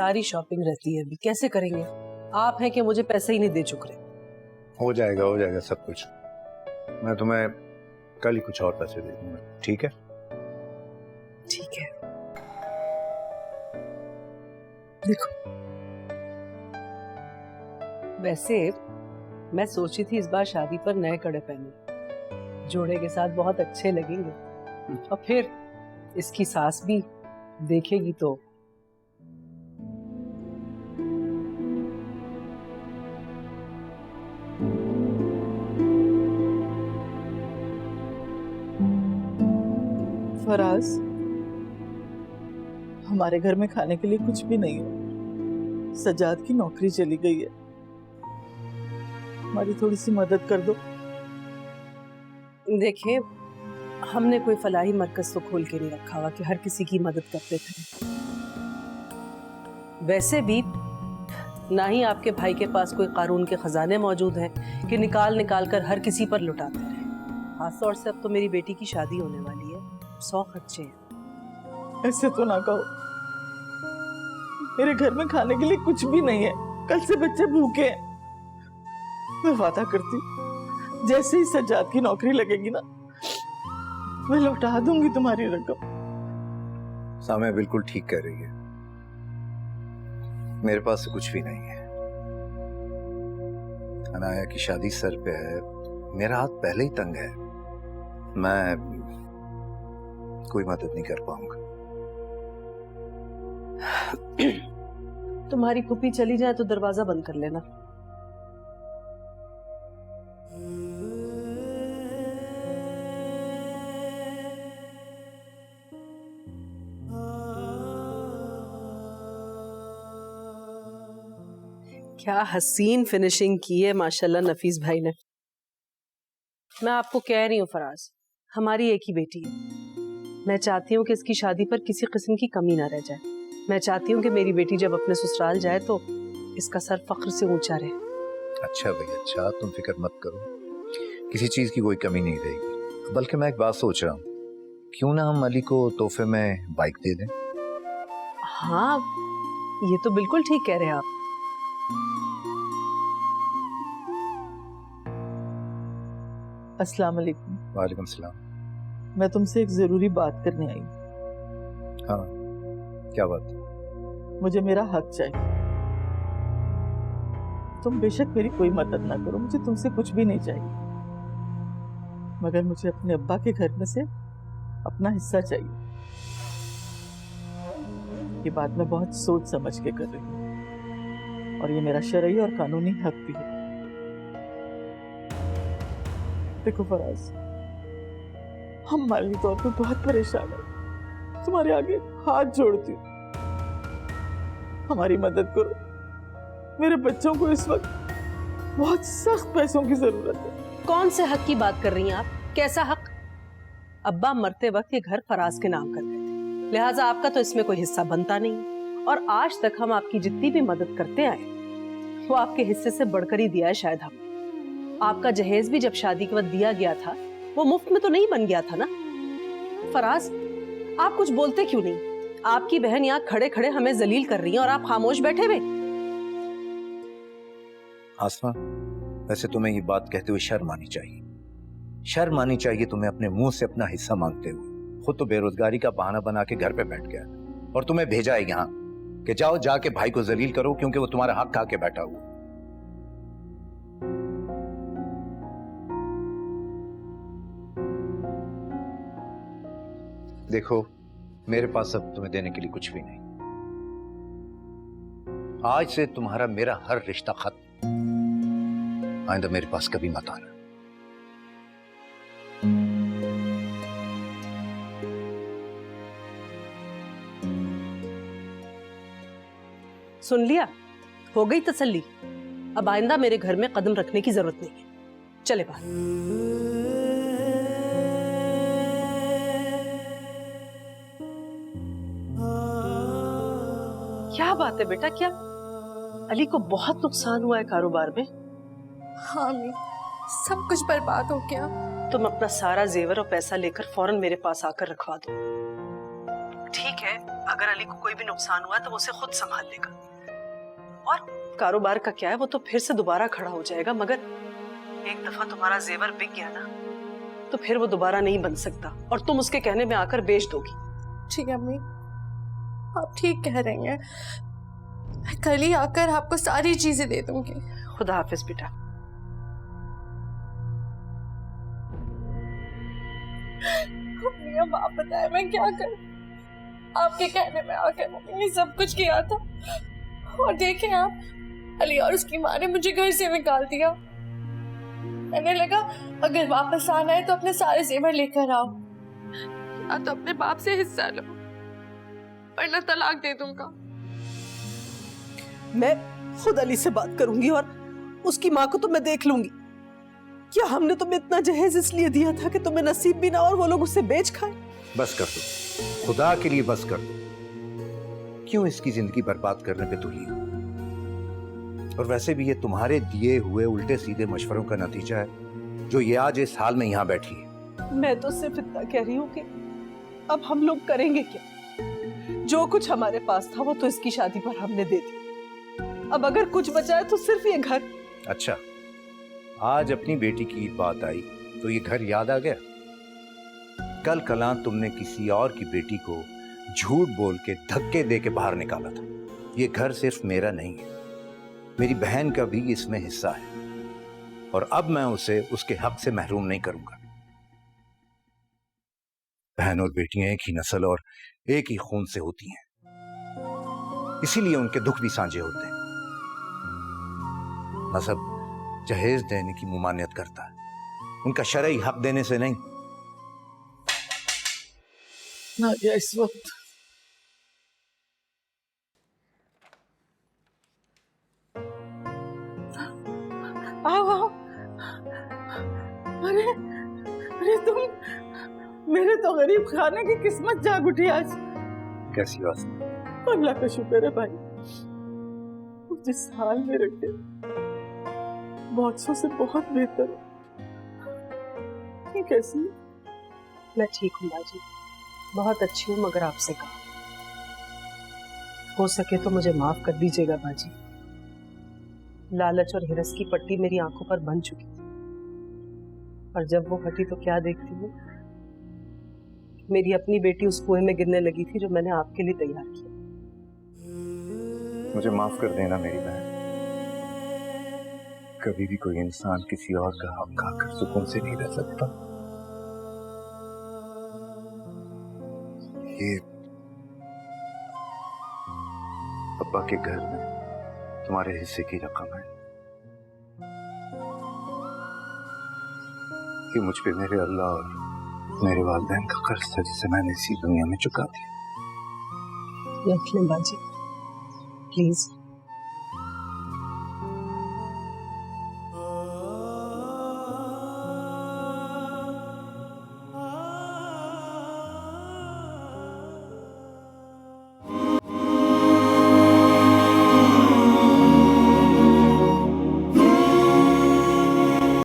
सारी शॉपिंग रहती है, अभी कैसे करेंगे? आप हैं कि मुझे पैसे ही नहीं दे चुक रहे। हो जाएगा सब कुछ। मैं तुम्हें कल ही कुछ और पैसे दे दूंगा, ठीक है? ठीक है। देखो, वैसे मैं सोची थी इस बार शादी पर नए कड़े पहने, जोड़े के साथ बहुत अच्छे लगेंगे। और फिर इसकी सास भी देखेगी तो फराज, हमारे घर में खाने के लिए कुछ भी नहीं है। सजाद की नौकरी चली गई है, हमारी थोड़ी सी मदद कर दो। देखिए, हमने कोई फलाही मरकज तो खोल के नहीं रखा हुआ कि हर किसी की मदद करते थे। वैसे भी ना ही आपके भाई के पास कोई कानून के खजाने मौजूद हैं कि निकाल निकाल कर हर किसी पर लुटाते रहे। खासतौर से अब तो मेरी बेटी की शादी होने वाली है, 100 खर्चे हैं। ऐसे तो ना कहो, मेरे घर में खाने के लिए कुछ भी नहीं है। कल से बच्चे भूखे हैं। मैं वादा करती हूँ, जैसे ही सज्जाद की नौकरी लगेगी ना, मैं लौटा दूंगी तुम्हारी रकम। सामया बिल्कुल ठीक कह रही है, मेरे पास तो कुछ भी नहीं है। अनाया की शादी सर पे है, मेरा हाथ पहले ही तंग है, मैं कोई मदद नहीं कर पाऊंगा। तुम्हारी फूफी चली जाए तो दरवाजा बंद कर लेना। क्या हसीन फिनिशिंग की है माशाल्लाह नफीस भाई ने। मैं आपको कह रही हूँ फराज, हमारी एक ही बेटी है। मैं चाहती हूँ कि इसकी शादी पर किसी किस्म की कमी ना रह जाए। मैं चाहती हूँ कि मेरी बेटी जब अपने ससुराल जाए तो इसका सर फख्र से ऊंचा रहे। अच्छा भाई अच्छा, तुम फिक्र मत करो, किसी चीज की कोई कमी नहीं रहेगी। बल्कि मैं एक बात सोच रहा हूँ, क्यों ना हम अली को तोहफे में बाइक दे दें? हाँ, ये तो बिल्कुल ठीक कह रहे हैं आप। अस्सलाम वालेकुम। वालेकुम सलाम। मैं तुमसे एक जरूरी बात करने आई। हाँ, क्या बात? मुझे मेरा हक चाहिए। तुम बेशक मेरी कोई मदद ना करो, मुझे तुमसे कुछ भी नहीं चाहिए, मगर मुझे अपने अब्बा के घर में से अपना हिस्सा चाहिए। ये बात मैं बहुत सोच समझ के कर रही हूँ, और ये मेरा शरई और कानूनी हक भी है। देखो फराज, हम माली तौर पे बहुत परेशान हैं। तुम्हारे आगे हाथ जोड़ती हूँ, हमारी मदद करो। मेरे बच्चों को इस वक्त बहुत सख्त पैसों की जरूरत है। कौन से हक की बात कर रही हैं आप? कैसा हक? अब्बा मरते वक्त ये घर फराज के नाम कर गए थे, लिहाजा आपका तो इसमें कोई हिस्सा बनता नहीं। और आज तक हम आपकी जितनी भी मदद करते आए वो आपके हिस्से से बढ़कर ही दिया है। शायद हम आपका जहेज भी जब शादी के वक्त दिया गया था वो मुफ्त में तो नहीं बन गया था ना। फराज, आप कुछ बोलते क्यों नहीं? आपकी बहन यहाँ खड़े खड़े हमें जलील कर रही है और आप खामोश बैठे हुए। आसमा, वैसे तुम्हें ये बात कहते हुए शर्म आनी चाहिए। शर्म आनी चाहिए तुम्हें अपने मुंह से अपना हिस्सा मांगते हुए। खुद तो बेरोजगारी का बहाना बना के घर पे बैठ गया और तुम्हें भेजा है यहाँ कि जाओ जाके भाई को जलील करो क्योंकि वो तुम्हारा हक खा के बैठा हुआ। देखो, मेरे पास अब तुम्हें देने के लिए कुछ भी नहीं। आज से तुम्हारा मेरा हर रिश्ता खत्म। आइंदा मेरे पास कभी मत आना। सुन लिया? हो गई तसल्ली? अब आइंदा मेरे घर में कदम रखने की जरूरत नहीं है। चले बाहर। क्या बात है बेटा? क्या अली को बहुत नुकसान हुआ है कारोबार में? हाँ अम्मी, सब कुछ बर्बाद हो गया। तुम अपना सारा जेवर और पैसा लेकर फौरन मेरे पास आकर रखवा दो। ठीक है, अगर अली को कोई भी नुकसान हुआ तो वो उसे खुद संभाल लेगा। और कारोबार का क्या है, वो तो फिर से दोबारा खड़ा हो जाएगा। मगर एक दफा तुम्हारा जेवर बिक गया ना, तो फिर वो दोबारा नहीं बन सकता और तुम उसके कहने में आकर बेच दोगी। ठीक है अम्मी, आप ठीक कह रही हैं। मैं कल ही आकर आपको सारी चीजें दे दूंगी। खुदा हाफिज बेटा। अम्मी अब आप बताएं मैं क्या करूं? आपके कहने में आकर मैंने सब कुछ किया था और देखें आप, अली और उसकी माँ ने मुझे घर से निकाल दिया। मैंने लगा अगर वापस आना है तो अपने सारे जेवर लेकर आओ, या तो अपने बाप से हिस्सा लो वरना तलाक दे दूंगा। मैं खुद अली से बात करूंगी और उसकी माँ को तो मैं देख लूंगी। क्या हमने तुम्हें इतना जहेज इसलिए दिया था कि तुम्हें नसीब भी ना और वो लोग उसे बेच खाए? बस कर दो, खुदा के लिए बस कर दो। क्यों इसकी जिंदगी बर्बाद करने पे तुली हो? और वैसे भी ये तुम्हारे दिए हुए उल्टे सीधे मशवरों का नतीजा है जो ये आज इस हाल में यहाँ बैठी है। मैं तो सिर्फ इतना कह रही हूँ कि अब हम लोग करेंगे क्या? जो कुछ हमारे पास था वो तो इसकी शादी पर हमने दे दिया। अब अगर कुछ बचा है तो सिर्फ ये घर। अच्छा, आज अपनी बेटी की बात आई तो ये घर याद आ गया? कल कला तुमने किसी और की बेटी को झूठ बोल के धक्के दे के बाहर निकाला था। ये घर सिर्फ मेरा नहीं है, मेरी बहन का भी इसमें हिस्सा है और अब मैं उसे उसके हक से महरूम नहीं करूंगा। बहन और बेटियां एक ही नस्ल और एक ही खून से होती हैं, इसीलिए उनके दुख भी साझे होते हैं। मजहब जहेज देने की मुमानियत करता है, उनका शरई हक देने से नहीं। ना गया इस वक्त। आओ आओ। अरे अरे तुम, मेरे तो गरीब खाने की किस्मत जाग उठी आज। कैसी बात? अल्लाह का शुक्र है भाई, जिस हाल में रखे बहुत से बहुत बेहतर। ये कैसी? मैं ठीक हूँ बाजी, बहुत अच्छी हूँ, मगर आपसे कहा हो सके तो मुझे माफ कर दीजिएगा बाजी। लालच और हिरस की पट्टी मेरी आंखों पर बन चुकी थी और जब वो हटी तो क्या देखती हूँ, मेरी अपनी बेटी उस कुएं में गिरने लगी थी जो मैंने आपके लिए तैयार किया। मुझे माफ कर देना मेरी बहन। कभी भी कोई इंसान किसी और का हक खाकर सुकून से नहीं रह सकता। ये पापा के घर में तुम्हारे हिस्से की रकम है, ये मुझ पे मेरे अल्लाह और मेरे वालिदैन का कर्ज था जिसे मैंने इसी दुनिया में चुका दिया। रख लें बाजी प्लीज।